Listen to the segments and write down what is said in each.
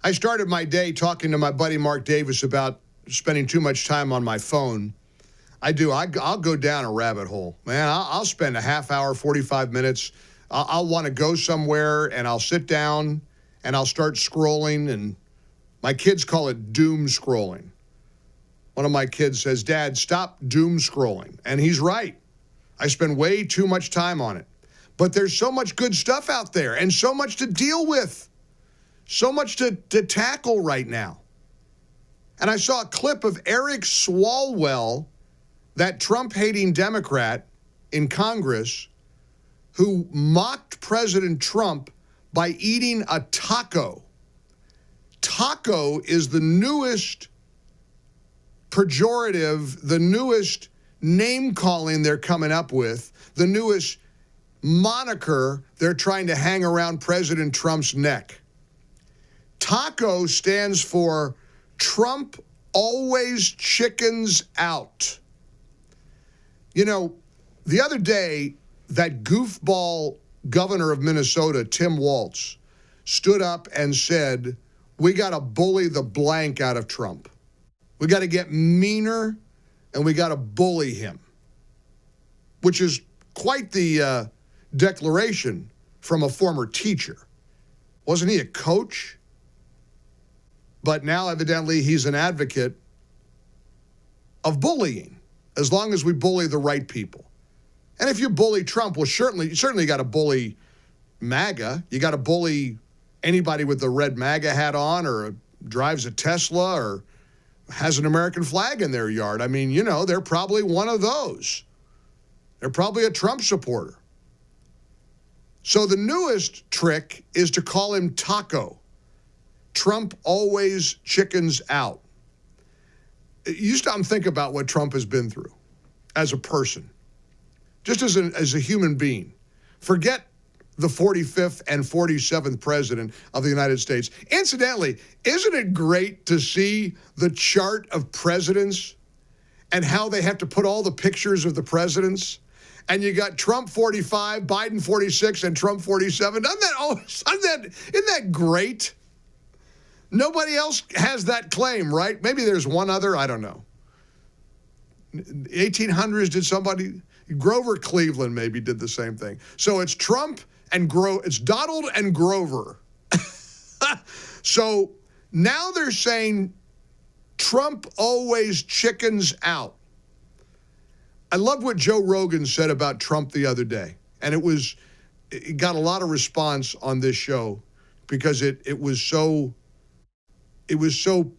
I started my day talking to my buddy Mark Davis about spending too much time on my phone. I do. I'll go down a rabbit hole. Man, I'll spend a half hour, 45 minutes. I'll want to go somewhere, and I'll sit down, and I'll start scrolling, and my kids call it doom scrolling. One of my kids says, Dad, stop doom scrolling. And he's right. I spend way too much time on it. But there's so much good stuff out there and so much to deal with, so much to tackle right now. And I saw a clip of Eric Swalwell, that Trump-hating Democrat in Congress, who mocked President Trump by eating a taco. Taco is the newest pejorative, the newest name-calling they're coming up with, the newest moniker they're trying to hang around President Trump's neck. Taco stands for Trump always chickens out. You know, the other day, that goofball governor of Minnesota, Tim Walz, stood up and said, we got to bully the blank out of Trump. We got to get meaner, and we got to bully him, which is quite the declaration from a former teacher. Wasn't he a coach? But now, evidently, he's an advocate of bullying, as long as we bully the right people. And if you bully Trump, well, you certainly got to bully MAGA. You got to bully anybody with the red MAGA hat on, or drives a Tesla, or has an American flag in their yard. I mean, you know, they're probably one of those. They're probably a Trump supporter. So the newest trick is to call him Taco. Trump always chickens out. You stop and think about what Trump has been through as a person, just as a human being. Forget the 45th and 47th president of the United States. Incidentally, isn't it great to see the chart of presidents and how they have to put all the pictures of the presidents? And you got Trump 45, Biden 46, and Trump 47. Isn't that great? Nobody else has that claim, right? Maybe there's one other, I don't know. 1800s, did somebody? Grover Cleveland maybe did the same thing. So it's Trump and it's Donald and Grover. So now they're saying Trump always chickens out. I love what Joe Rogan said about Trump the other day. And it got a lot of response on this show because it was so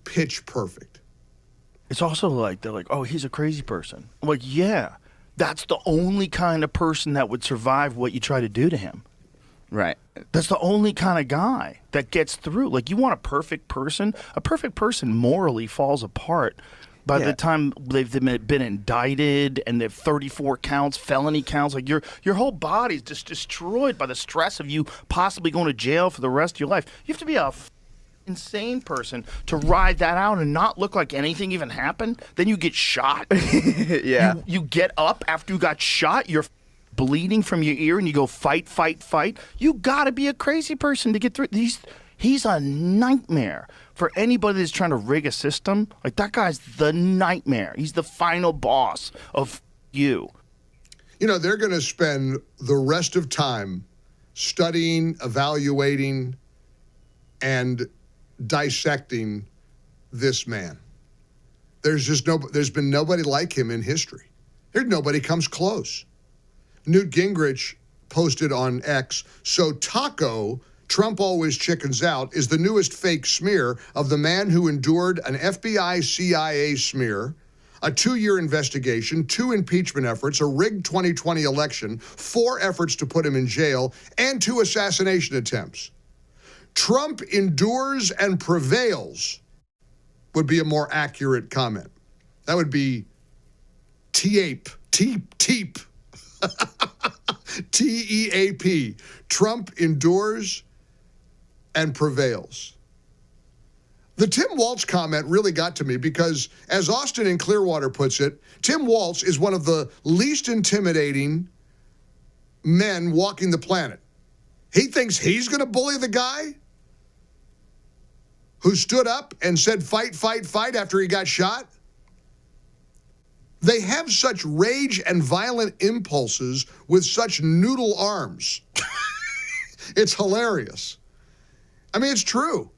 pitch perfect. It's also like, they're like, oh, he's a crazy person. I'm like, yeah, that's the only kind of person that would survive what you try to do to him. Right. That's the only kind of guy that gets through. Like, you want a perfect person morally falls apart by the time they've been indicted and they've 34 counts, felony counts. Like, your whole body's just destroyed by the stress of you possibly going to jail for the rest of your life. You have to be a insane person to ride that out and not look like anything even happened. Then you get shot. Yeah. You get up after you got shot, you're bleeding from your ear, and you go fight. You got to be a crazy person to get through. He's a nightmare for anybody that's trying to rig a system. Like, that guy's the nightmare. He's the final boss of you. You know, they're going to spend the rest of time studying, evaluating, and dissecting this man. There's been nobody like him in history. Nobody comes close. Newt Gingrich posted on X, so Taco, Trump always chickens out, is the newest fake smear of the man who endured an FBI CIA smear, a 2-year investigation, 2 impeachment efforts, a rigged 2020 election, 4 efforts to put him in jail, and 2 assassination attempts. Trump endures and prevails would be a more accurate comment. That would be Teep. Teep. T-E-A-P. Trump endures and prevails. The Tim Walz comment really got to me because, as Austin in Clearwater puts it, Tim Walz is one of the least intimidating men walking the planet. He thinks he's going to bully the guy who stood up and said, fight, fight, fight after he got shot? They have such rage and violent impulses with such noodle arms. It's hilarious. I mean, it's true.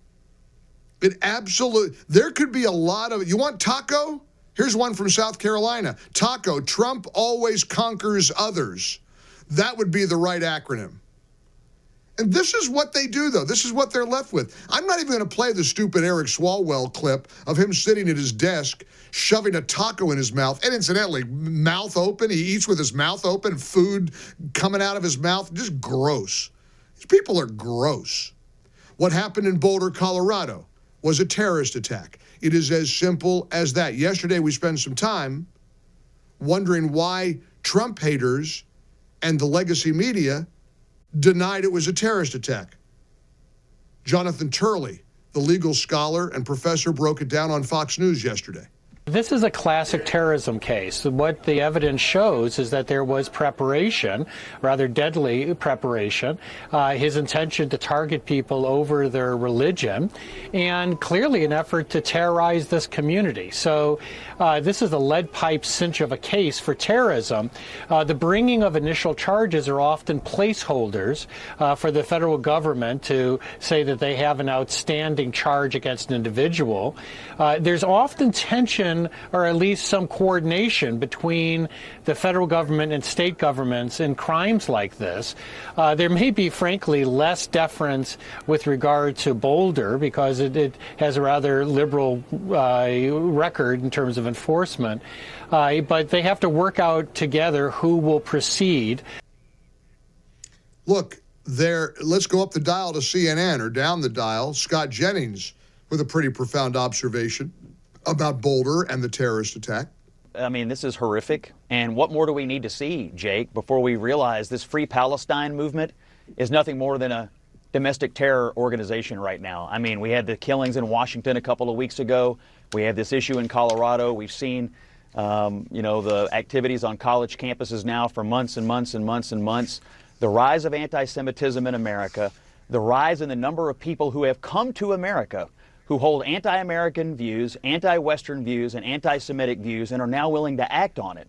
It absolutely, there could be a lot of, you want taco? Here's one from South Carolina. Taco, Trump always conquers others. That would be the right acronym. And this is what they do, though. This is what they're left with. I'm not even going to play the stupid Eric Swalwell clip of him sitting at his desk, shoving a taco in his mouth. And incidentally, mouth open. He eats with his mouth open, food coming out of his mouth. Just gross. These people are gross. What happened in Boulder, Colorado was a terrorist attack. It is as simple as that. Yesterday, we spent some time wondering why Trump haters and the legacy media denied it was a terrorist attack. Jonathan Turley, the legal scholar and professor, broke it down on Fox News yesterday. This is a classic terrorism case. What the evidence shows is that there was preparation, rather deadly preparation, his intention to target people over their religion, and clearly an effort to terrorize this community. So this is a lead pipe cinch of a case for terrorism. The bringing of initial charges are often placeholders for the federal government to say that they have an outstanding charge against an individual. There's often tension, or at least some coordination, between the federal government and state governments in crimes like this. There may be, frankly, less deference with regard to Boulder because it has a rather liberal record in terms of enforcement. But they have to work out together who will proceed. Look, let's go up the dial to CNN or down the dial. Scott Jennings with a pretty profound observation about Boulder and the terrorist attack. I mean, this is horrific. And what more do we need to see, Jake, before we realize this Free Palestine movement is nothing more than a domestic terror organization right now? I mean, we had the killings in Washington a couple of weeks ago. We have this issue in Colorado. We've seen, the activities on college campuses now for months and months and months and months. The rise of anti-Semitism in America, the rise in the number of people who have come to America who hold anti-American views, anti-Western views, and anti-Semitic views and are now willing to act on it.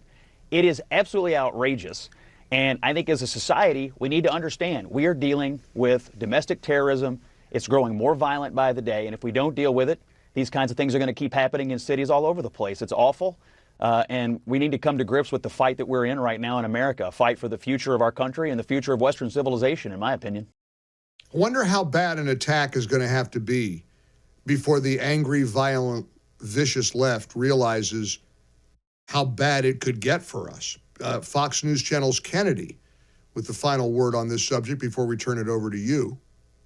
It is absolutely outrageous. And I think as a society, we need to understand we are dealing with domestic terrorism. It's growing more violent by the day. And if we don't deal with it, these kinds of things are going to keep happening in cities all over the place. It's awful. And we need to come to grips with the fight that we're in right now in America, a fight for the future of our country and the future of Western civilization, in my opinion. I wonder how bad an attack is going to have to be before the angry, violent, vicious left realizes how bad it could get for us. Fox News Channel's Kennedy with the final word on this subject before we turn it over to you.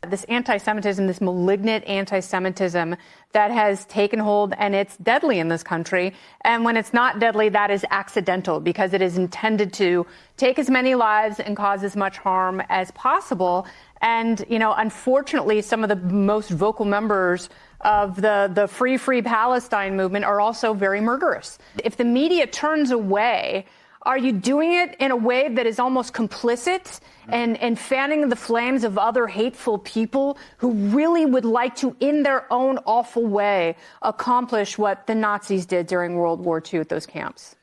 This anti-Semitism, this malignant anti-Semitism that has taken hold, and it's deadly in this country. And when it's not deadly, that is accidental because it is intended to take as many lives and cause as much harm as possible. And, unfortunately, some of the most vocal members of the Free Palestine movement are also very murderous. If the media turns away, are you doing it in a way that is almost complicit and fanning the flames of other hateful people who really would like to, in their own awful way, accomplish what the Nazis did during World War II at those camps?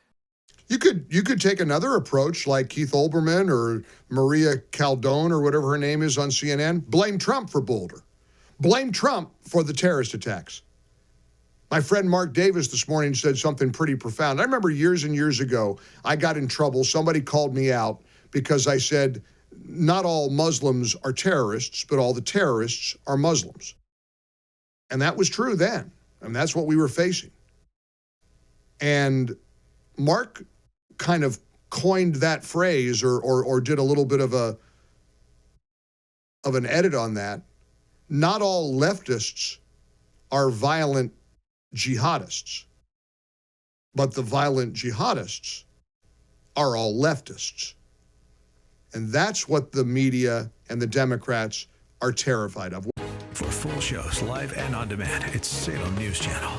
You could take another approach like Keith Olbermann or Maria Caldone or whatever her name is on CNN. Blame Trump for Boulder. Blame Trump for the terrorist attacks. My friend Mark Davis this morning said something pretty profound. I remember years and years ago, I got in trouble. Somebody called me out because I said, not all Muslims are terrorists, but all the terrorists are Muslims. And that was true then. And that's what we were facing. And Mark kind of coined that phrase or did a little bit of an edit on that. Not all leftists are violent jihadists, but the violent jihadists are all leftists. And that's what the media and the Democrats are terrified of. For full shows, live and on demand, it's Salem News Channel.